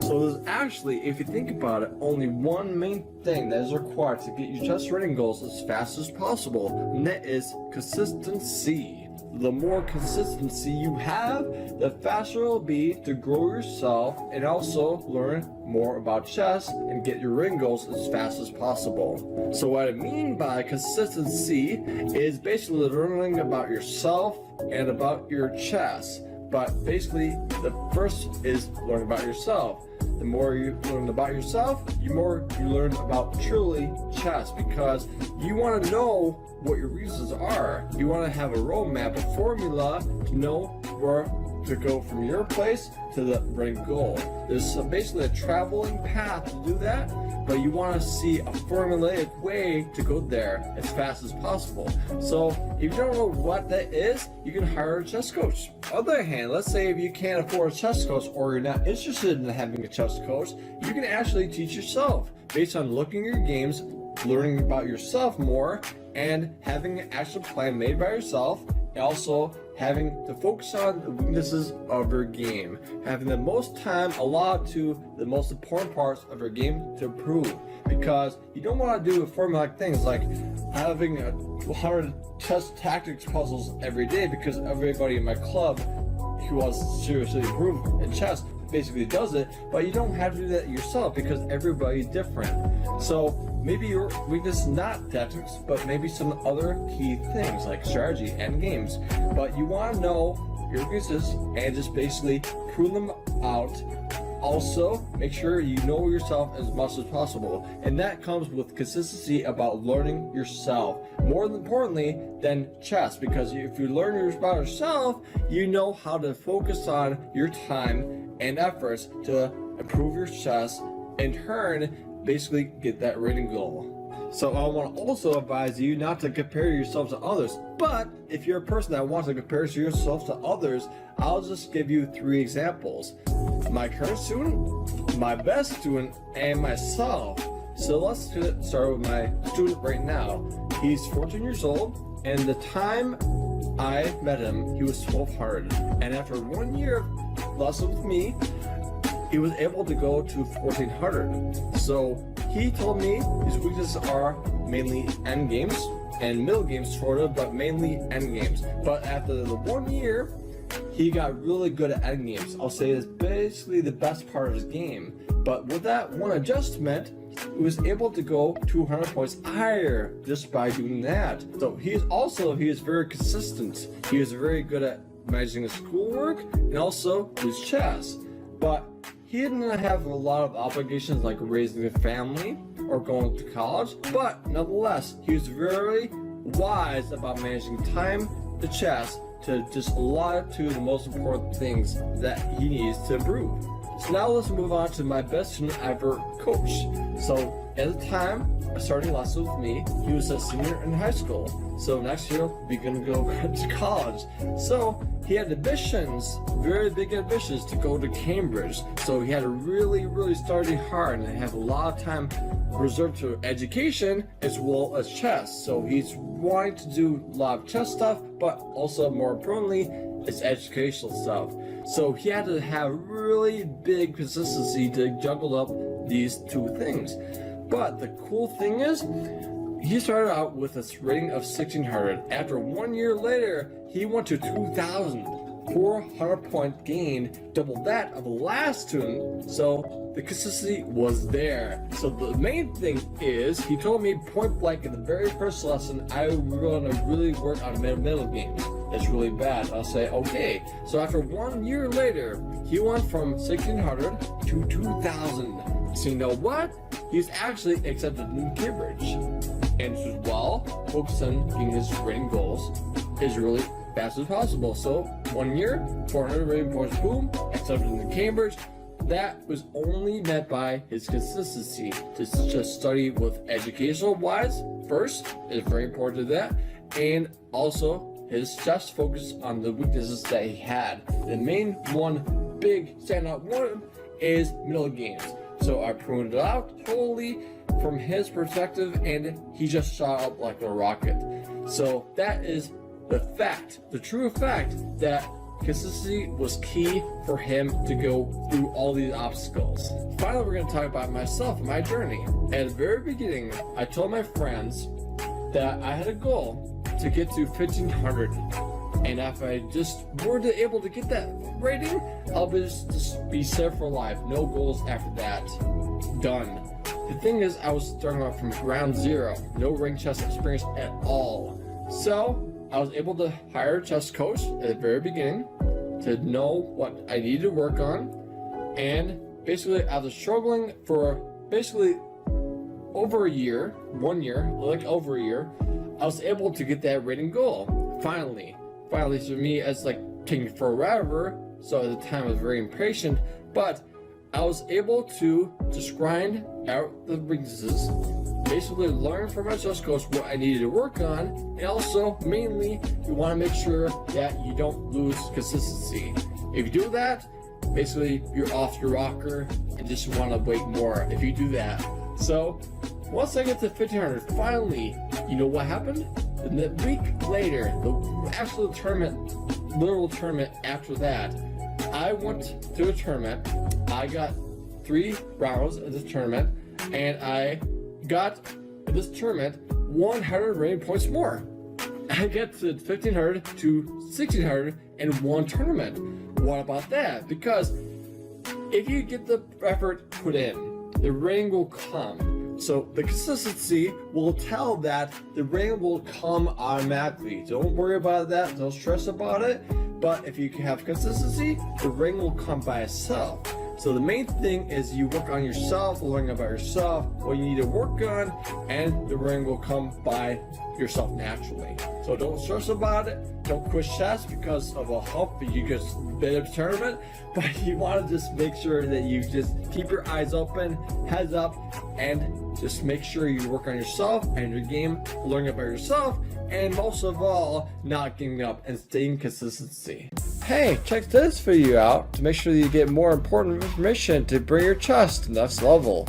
So there's actually, if you think about it, only one main thing that is required to get your chess rating goals as fast as possible, and that is consistency. The more consistency you have, the faster it will be to grow yourself and also learn more about chess and get your rating goals as fast as possible. So what I mean by consistency is basically learning about yourself and about your chess. But basically, the first is learn about yourself. The more you learn about yourself, the more you learn about truly chess, because you want to know what your reasons are. You want to have a roadmap, a formula to know where to go from your place to the rating goal. There's basically a traveling path to do that, but you want to see a formulaic way to go there as fast as possible. So if you don't know what that is, you can hire a chess coach. On the other hand, let's say if you can't afford a chess coach or you're not interested in having a chess coach, you can actually teach yourself based on looking at your games, learning about yourself more, and having an action plan made by yourself, and also having to focus on the weaknesses of your game, having the most time allotted to the most important parts of your game to improve, because you don't want to do formulaic things like having 100 chess tactics puzzles every day, because everybody in my club who wants to seriously improve in chess basically does it, but you don't have to do that yourself because everybody's different. So maybe your weakness is not tactics, but maybe some other key things like strategy and games. But you want to know your weaknesses and just basically prove them out. Also, make sure you know yourself as much as possible, and that comes with consistency about learning yourself. More importantly than chess, because if you learn about yourself, you know how to focus on your time and efforts to improve your chess, in turn, basically get that rating goal. So I want to also advise you not to compare yourself to others, but if you're a person that wants to compare yourself to others, I'll just give you 3 examples. My current student, my best student, and myself. So let's start with my student right now. He's 14 years old, and the time I met him, he was 1200. And after 1 year of lesson with me, he was able to go to 1400. So he told me his weaknesses are mainly endgames and middle games sort of, but mainly endgames. But after the 1 year, he got really good at endgames. I'll say it's basically the best part of his game. But with that one adjustment, he was able to go 200 points higher just by doing that. So he is very consistent. He is very good at managing his schoolwork and also his chess. But he didn't have a lot of obligations like raising a family or going to college, but nonetheless, he was very wise about managing time to chess to just allot it to the most important things that he needs to improve. So now let's move on to my best student I ever coached. So at the time, starting lessons with me, he was a senior in high school. So next year, we're gonna go to college. So he had ambitions, very big ambitions to go to Cambridge. So he had to really study hard and have a lot of time reserved to education as well as chess. So he's wanting to do a lot of chess stuff, but also more importantly, it's educational stuff. So he had to have really big consistency to juggle up these 2 things. But the cool thing is, he started out with a rating of 1600. After 1 year later, he went to 2000. 400 point gain, double that of the last student. So the consistency was there. So the main thing is, he told me point blank in the very first lesson, I was going to really work on middle games. It's really bad. I'll say, okay. So after 1 year later, he went from 1600 to 2000. So you know what? He's actually accepted in Cambridge. And as well, focus on getting his rating goals is really fast as possible. So 1 year, 400 rating points, boom, accepted in Cambridge. That was only met by his consistency to just study with educational wise first is very important to that, and also his just focus on the weaknesses that he had. The main one big standout one is middle games. So I proved it out totally from his perspective, and he just shot up like a rocket. So that is the fact, the true fact that consistency was key for him to go through all these obstacles. Finally, we're going to talk about myself and my journey. At the very beginning, I told my friends that I had a goal to get to 1500, and if I just were able to get that rating, I'll just be set for life. No goals after that. Done. The thing is, I was starting off from ground zero, no ring chess experience at all. So I was able to hire a chess coach at the very beginning to know what I needed to work on, and basically I was struggling for basically over a year, 1 year, like over a year. I was able to get that rating goal. Finally, for me, it's like taking forever. So at the time I was very impatient, but I was able to just grind out the weaknesses, basically learn from my chess coach what I needed to work on, and also mainly you want to make sure that you don't lose consistency. If you do that, basically you're off your rocker and just want to wait more if you do that. So once I get to 1500, finally, you know what happened? And the week later, the actual tournament, literal tournament after that, I went to a tournament. I got 3 rounds of this tournament, and I got this tournament 100 rating points more. I get to 1500 to 1600 in one tournament. What about that? Because if you get the effort put in, the rating will come. So the consistency will tell that the rating will come automatically. Don't worry about that. Don't stress about it. But if you have consistency, the rating will come by itself. So the main thing is you work on yourself, learning about yourself, what you need to work on, and the ring will come by yourself naturally. So don't stress about it. Don't quit chess because of a hump that you just been in a tournament, but you want to just make sure that you just keep your eyes open, heads up, and just make sure you work on yourself and your game, learning about yourself, and most of all, not giving up and staying consistency. Hey, check this video out to make sure that you get more important information to bring your chess to the next level.